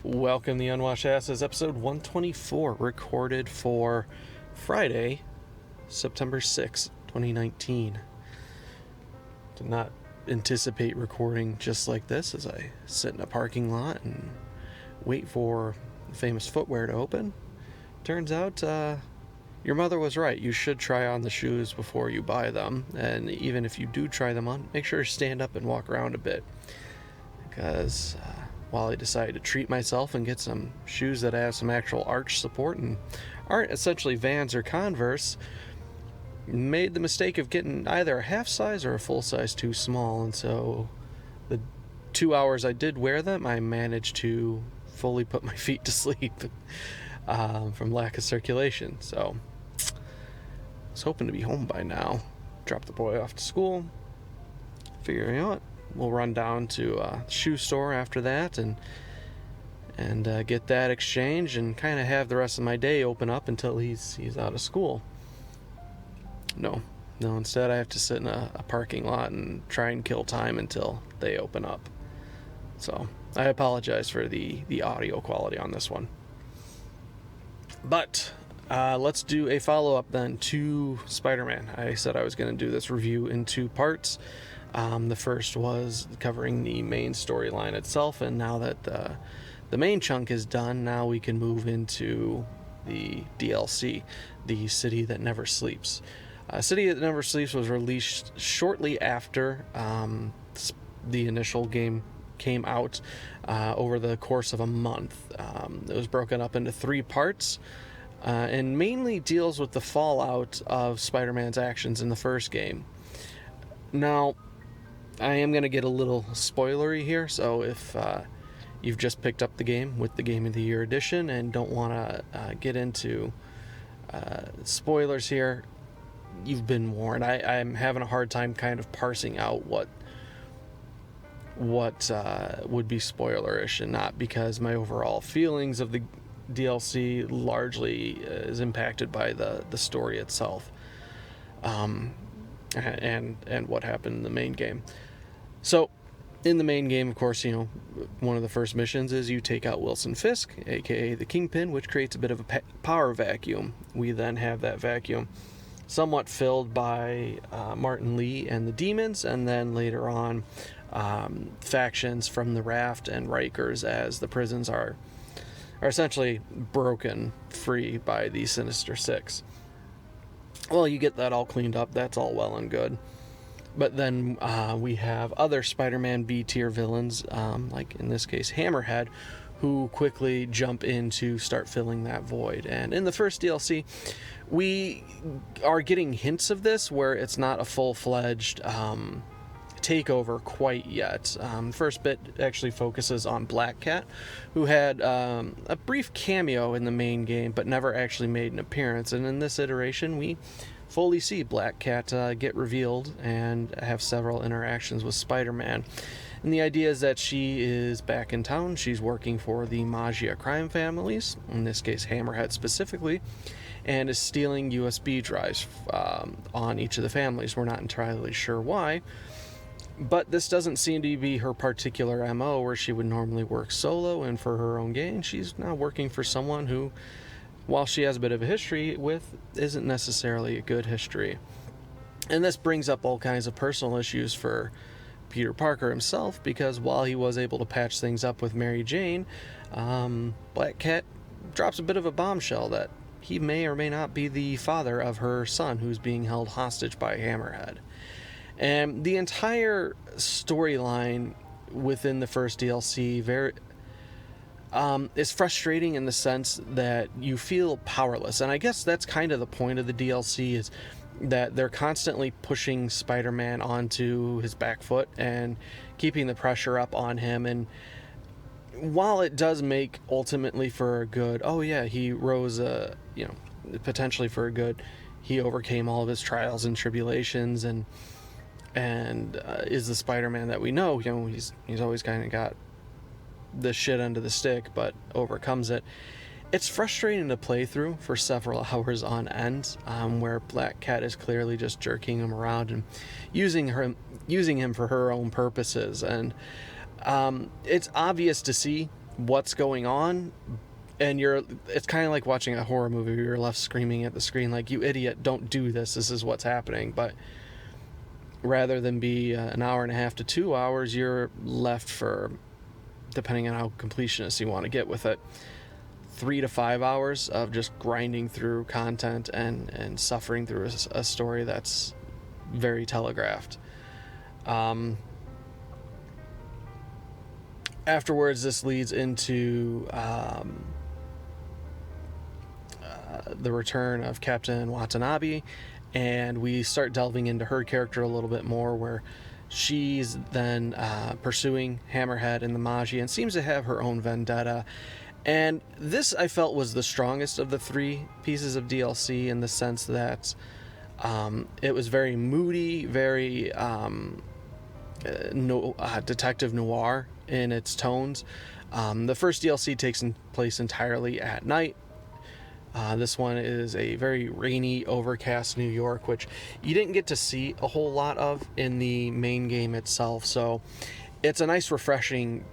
Welcome to the Unwashed Asses, episode 124, recorded for Friday, September 6th, 2019. Did not anticipate recording just like this as I sit in a parking lot and wait for Famous Footwear to open. Turns out, your mother was right. You should try on the shoes before you buy them, and even if you do try them on, make sure to stand up and walk around a bit. Because while I decided to treat myself and get some shoes that have some actual arch support and aren't essentially Vans or Converse, made the mistake of getting either a half size or a full size too small, and so the 2 hours I did wear them, I managed to fully put my feet to sleep from lack of circulation. So I was hoping to be home by now. Drop the boy off to school. Figure, you know what? We'll run down to a shoe store after that and get that exchange and kind of have the rest of my day open up until he's out of school. No, instead I have to sit in a parking lot and try and kill time until they open up. So I apologize for the audio quality on this one. But let's do a follow-up then to Spider-Man. I said I was going to do this review in two parts. The first was covering the main storyline itself, and now that the main chunk is done, now we can move into the DLC, the City That Never Sleeps. City That Never Sleeps was released shortly after the initial game came out, over the course of a month. It was broken up into 3 parts, and mainly deals with the fallout of Spider-Man's actions in the first game. Now, I am going to get a little spoilery here, so if you've just picked up the game with the Game of the Year edition and don't want to get into spoilers here, you've been warned. I'm having a hard time kind of parsing out what would be spoilerish and not, because my overall feelings of the DLC largely is impacted by the story itself, and what happened in the main game. So in the main game, of course, one of the first missions is you take out Wilson Fisk, aka the Kingpin, which creates a bit of a power vacuum. We then have that vacuum somewhat filled by Martin Lee and the Demons, and then later on factions from the Raft and Rikers, as the prisons are essentially broken free by the Sinister Six. Well, you get that all cleaned up, that's all well and good. But then we have other Spider-Man B-tier villains, like in this case Hammerhead, who quickly jump in to start filling that void. And in the first DLC, we are getting hints of this, where it's not a full-fledged takeover quite yet. First bit actually focuses on Black Cat, who had a brief cameo in the main game, but never actually made an appearance. And in this iteration, we fully see Black Cat get revealed and have several interactions with Spider-Man. And the idea is that she is back in town. She's working for the Magia crime families, in this case Hammerhead specifically, and is stealing USB drives on each of the families. We're not entirely sure why, but this doesn't seem to be her particular MO, where she would normally work solo and for her own gain. She's now working for someone who, while she has a bit of a history with, isn't necessarily a good history. And this brings up all kinds of personal issues for Peter Parker himself, because while he was able to patch things up with Mary Jane, Black Cat drops a bit of a bombshell that he may or may not be the father of her son, who's being held hostage by Hammerhead. And the entire storyline within the first DLC is frustrating in the sense that you feel powerless. And I guess that's kind of the point of the DLC, is that they're constantly pushing Spider-Man onto his back foot and keeping the pressure up on him. And while it does make ultimately for a good, he rose, potentially for a good, he overcame all of his trials and tribulations and is the Spider-Man that we know. He's always kind of got the shit under the stick, but overcomes it. It's frustrating to play through for several hours on end, where Black Cat is clearly just jerking him around and using him for her own purposes. And it's obvious to see what's going on, and it's kind of like watching a horror movie where you're left screaming at the screen like, you idiot, don't do this is what's happening. But rather than be an hour and a half to 2 hours, you're left for, depending on how completionist you want to get with it, 3 to 5 hours of just grinding through content and suffering through a story that's very telegraphed. Afterwards, this leads into the return of Captain Watanabe, and we start delving into her character a little bit more, where she's then pursuing Hammerhead and the Magi and seems to have her own vendetta. And this, I felt, was the strongest of the 3 pieces of DLC, in the sense that it was very moody, very detective noir in its tones. The first DLC takes place entirely at night. This one is a very rainy, overcast New York, which you didn't get to see a whole lot of in the main game itself. So it's a nice, refreshing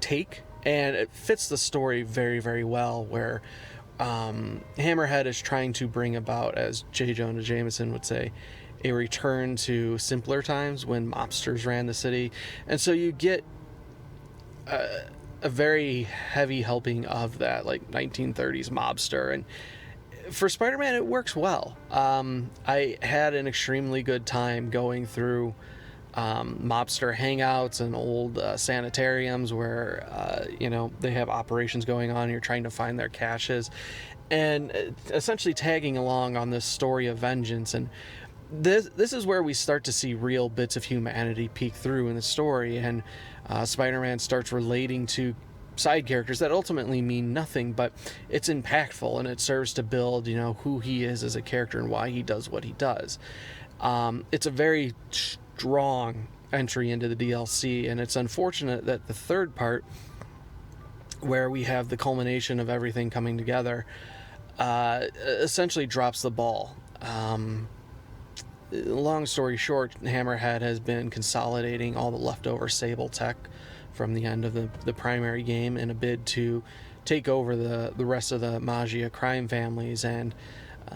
take, and it fits the story very, very well, where Hammerhead is trying to bring about, as J. Jonah Jameson would say, a return to simpler times when mobsters ran the city. And so you get a very heavy helping of that, like, 1930s mobster. And for Spider-Man, it works well. I had an extremely good time going through mobster hangouts and old sanitariums where they have operations going on and you're trying to find their caches, and essentially tagging along on this story of vengeance. And this is where we start to see real bits of humanity peek through in the story, and Spider-Man starts relating to side characters that ultimately mean nothing, but it's impactful and it serves to build, who he is as a character and why he does what he does. It's a very strong entry into the DLC, and it's unfortunate that the third part, where we have the culmination of everything coming together, essentially drops the ball. Long story short, Hammerhead has been consolidating all the leftover Sable tech from the end of the primary game in a bid to take over the rest of the Magia crime families and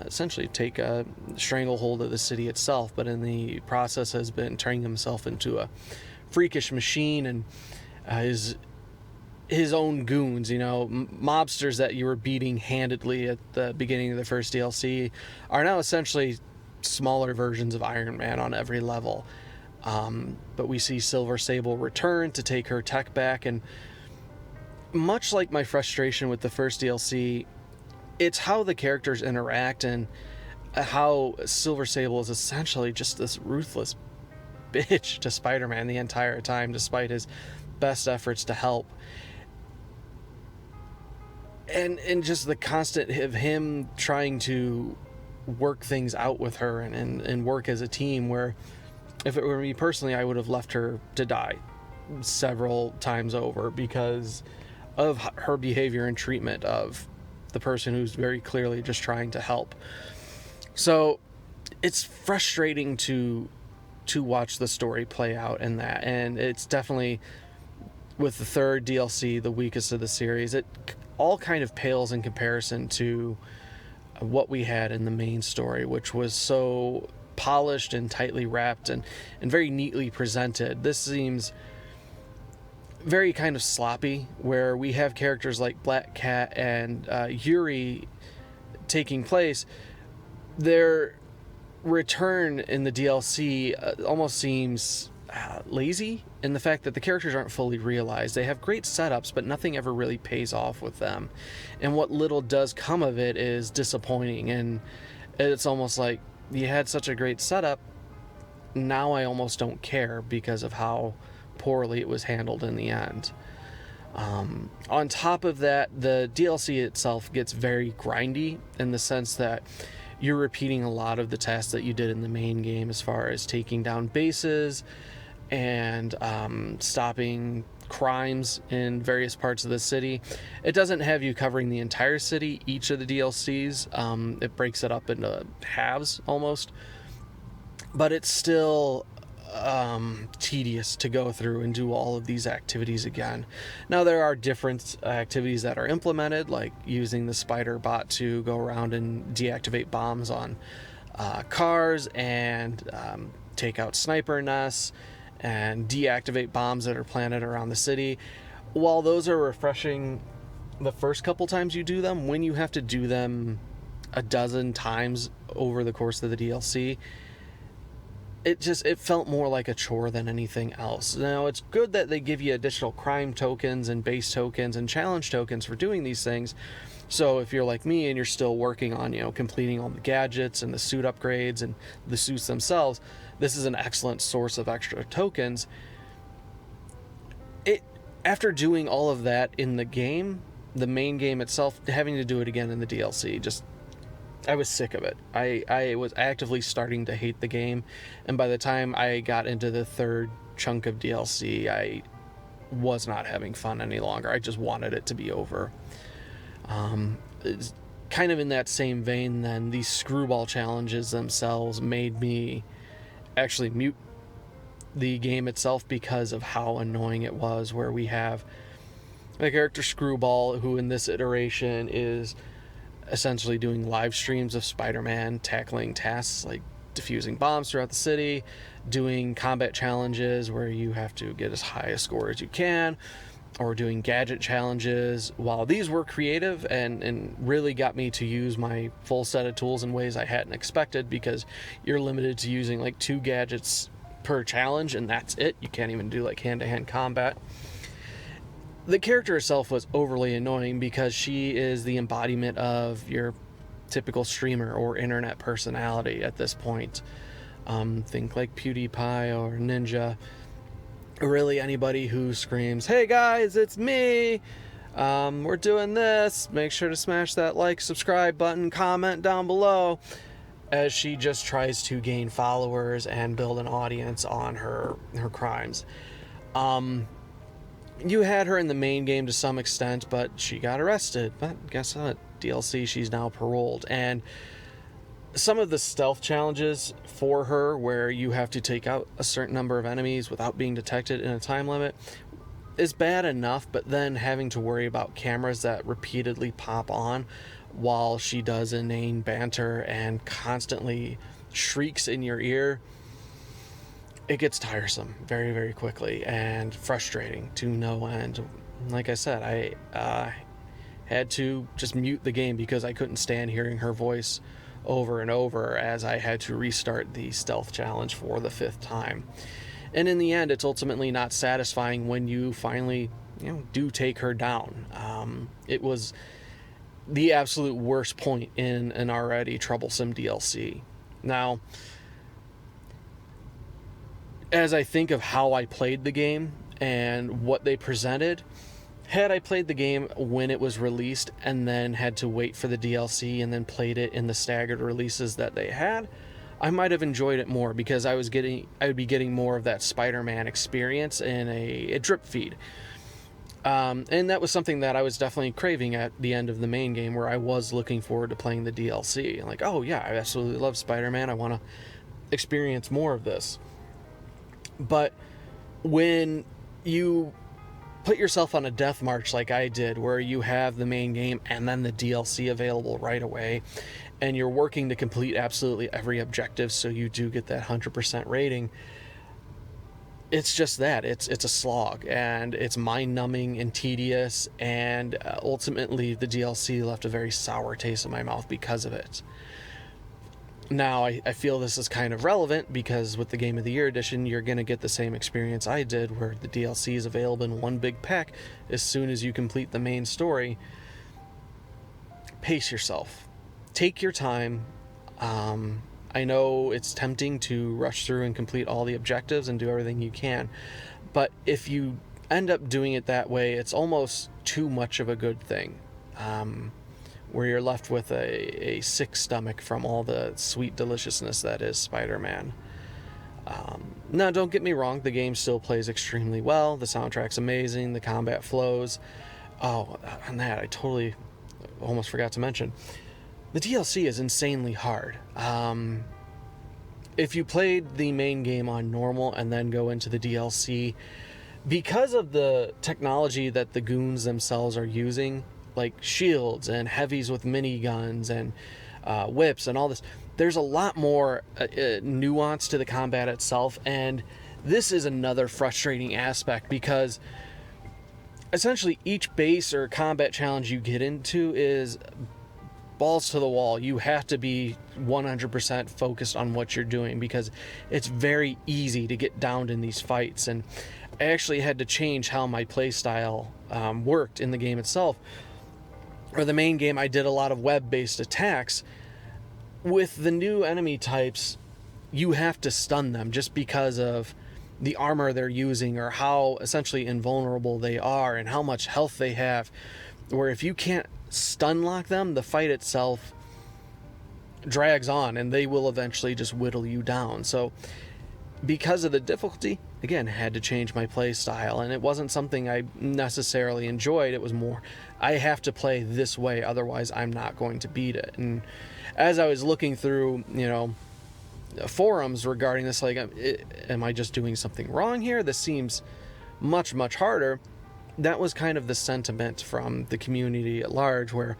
essentially take a stranglehold of the city itself. But in the process has been turning himself into a freakish machine, and his own goons, mobsters that you were beating handedly at the beginning of the first DLC, are now essentially smaller versions of Iron Man on every level. But we see Silver Sable return to take her tech back, and much like my frustration with the first DLC, it's how the characters interact and how Silver Sable is essentially just this ruthless bitch to Spider-Man the entire time, despite his best efforts to help. And just the constant of him trying to work things out with her and work as a team, where if it were me personally, I would have left her to die several times over because of her behavior and treatment of the person who's very clearly just trying to help. So it's frustrating to watch the story play out in that, and it's definitely, with the third DLC, the weakest of the series. It all kind of pales in comparison to what we had in the main story, which was so polished and tightly wrapped and very neatly presented. This seems very kind of sloppy, where we have characters like Black Cat and Yuri taking place. Their return in the DLC almost seems lazy in the fact that the characters aren't fully realized. They have great setups, but nothing ever really pays off with them. And what little does come of it is disappointing. And it's almost like, you had such a great setup, now I almost don't care because of how poorly it was handled in the end. On top of that, the DLC itself gets very grindy in the sense that you're repeating a lot of the tasks that you did in the main game, as far as taking down bases and stopping crimes in various parts of the city. It doesn't have you covering the entire city, each of the DLCs. It breaks it up into halves almost, but it's still tedious to go through and do all of these activities again. Now, there are different activities that are implemented, like using the spider bot to go around and deactivate bombs on cars and take out sniper nests and deactivate bombs that are planted around the city. While those are refreshing the first couple times you do them, when you have to do them a dozen times over the course of the DLC, it felt more like a chore than anything else. Now, it's good that they give you additional crime tokens and base tokens and challenge tokens for doing these things. So if you're like me and you're still working on, completing all the gadgets and the suit upgrades and the suits themselves, this is an excellent source of extra tokens. After doing all of that in the game, the main game itself, having to do it again in the DLC, I was sick of it. I was actively starting to hate the game, and by the time I got into the third chunk of DLC, I was not having fun any longer. I just wanted it to be over. It's kind of in that same vein, then, these screwball challenges themselves made me actually mute the game itself because of how annoying it was, where we have the character Screwball, who in this iteration is essentially doing live streams of Spider-Man tackling tasks like defusing bombs throughout the city, doing combat challenges where you have to get as high a score as you can, or doing gadget challenges. While these were creative and really got me to use my full set of tools in ways I hadn't expected, because you're limited to using like 2 gadgets per challenge, and that's it. You can't even do like hand-to-hand combat. The character herself was overly annoying because she is the embodiment of your typical streamer or internet personality at this point. Think like PewDiePie or Ninja. Really anybody who screams, "Hey guys, it's me! We're doing this. Make sure to smash that like, subscribe button, comment down below," as she just tries to gain followers and build an audience on her crimes. You had her in the main game to some extent, but she got arrested. But guess what? DLC, she's now paroled. And some of the stealth challenges for her, where you have to take out a certain number of enemies without being detected in a time limit, is bad enough, but then having to worry about cameras that repeatedly pop on while she does inane banter and constantly shrieks in your ear, it gets tiresome very, very quickly and frustrating to no end. Like I said, I had to just mute the game because I couldn't stand hearing her voice over and over as I had to restart the stealth challenge for the 5th time. And in the end, it's ultimately not satisfying when you finally, do take her down. It was the absolute worst point in an already troublesome DLC. Now, as I think of how I played the game and what they presented, had I played the game when it was released and then had to wait for the DLC and then played it in the staggered releases that they had, I might have enjoyed it more, because I would be getting more of that Spider-Man experience in a drip feed. And that was something that I was definitely craving at the end of the main game, where I was looking forward to playing the DLC. Like, oh yeah, I absolutely love Spider-Man. I want to experience more of this. But when you put yourself on a death march like I did, where you have the main game and then the DLC available right away, and you're working to complete absolutely every objective so you do get that 100% rating, it's just that. It's a slog, and it's mind-numbing and tedious, and ultimately the DLC left a very sour taste in my mouth because of it. Now, I feel this is kind of relevant because with the Game of the Year edition, you're going to get the same experience I did, where the DLC is available in one big pack as soon as you complete the main story. Pace yourself. Take your time. I know it's tempting to rush through and complete all the objectives and do everything you can, but if you end up doing it that way, it's almost too much of a good thing. Where you're left with a sick stomach from all the sweet deliciousness that is Spider-Man. Now, don't get me wrong, the game still plays extremely well, the soundtrack's amazing, the combat flows. Oh, and that, I totally almost forgot to mention, the DLC is insanely hard. if you played the main game on normal and then go into the DLC, because of the technology that the goons themselves are using, like shields and heavies with miniguns and whips and all this, there's a lot more nuance to the combat itself. And this is another frustrating aspect, because essentially each base or combat challenge you get into is balls to the wall. You have to be 100% focused on what you're doing, because it's very easy to get downed in these fights. And I actually had to change how my playstyle worked in the game itself. Or the main game, I did a lot of web-based attacks. With the new enemy types, you have to stun them just because of the armor they're using, or how essentially invulnerable they are and how much health they have. Where if you can't stun lock them, the fight itself drags on and they will eventually just whittle you down. So because of the difficulty, again, had to change my play style, and it wasn't something I necessarily enjoyed. It was more, I have to play this way, otherwise I'm not going to beat it. And as I was looking through, forums regarding this, like, am I just doing something wrong here? This seems much, much harder. That was kind of the sentiment from the community at large, where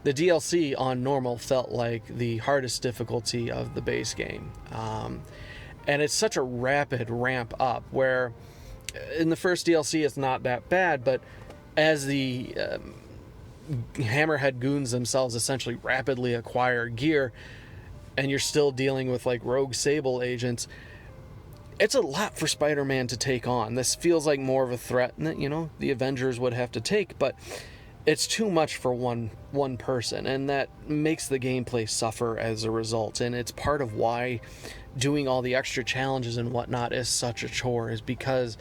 the DLC on normal felt like the hardest difficulty of the base game. And it's such a rapid ramp up, where in the first DLC it's not that bad, but as the Hammerhead goons themselves essentially rapidly acquire gear, and you're still dealing with like rogue Sable agents, it's a lot for Spider-Man to take on. This feels like more of a threat that, the Avengers would have to take, but it's too much for one person, and that makes the gameplay suffer as a result. And it's part of why doing all the extra challenges and whatnot is such a chore, is because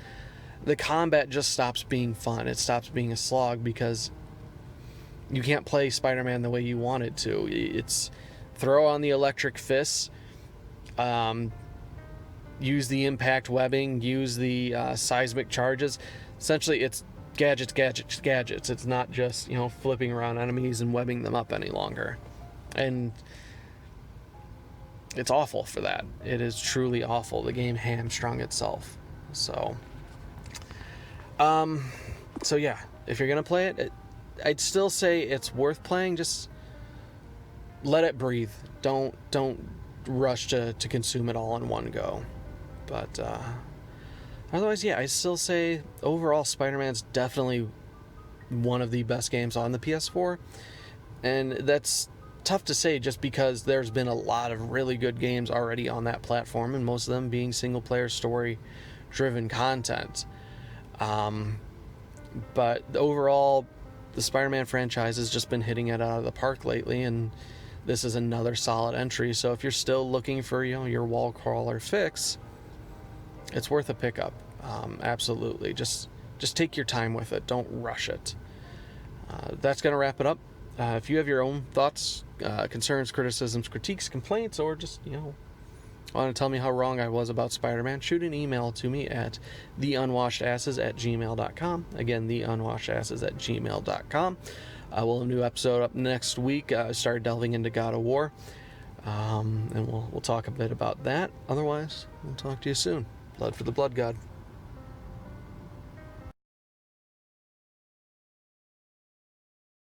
the combat just stops being fun. It stops being a slog, because you can't play Spider-Man the way you want it to. It's throw on the electric fists, use the impact webbing, use the seismic charges. Essentially, it's gadgets, gadgets, gadgets. It's not just, flipping around enemies and webbing them up any longer. And it's awful for that. It is truly awful. The game hamstrung itself. So yeah, if you're going to play it, I'd still say it's worth playing. Just let it breathe. Don't rush to consume it all in one go. But otherwise, yeah, I still say overall Spider-Man's definitely one of the best games on the PS4. And that's tough to say, just because there's been a lot of really good games already on that platform, and most of them being single-player story-driven content. But overall, the Spider-Man franchise has just been hitting it out of the park lately, and this is another solid entry. So if you're still looking for, your wall crawler fix, it's worth a pickup. Absolutely. Just take your time with it. Don't rush it. That's going to wrap it up. If you have your own thoughts, concerns, criticisms, critiques, complaints, or just, want to tell me how wrong I was about Spider-Man, shoot an email to me at theunwashedasses@gmail.com. Again, theunwashedasses@gmail.com. We'll have a new episode up next week. Start delving into God of War. And we'll talk a bit about that. Otherwise, we'll talk to you soon. Blood for the Blood God.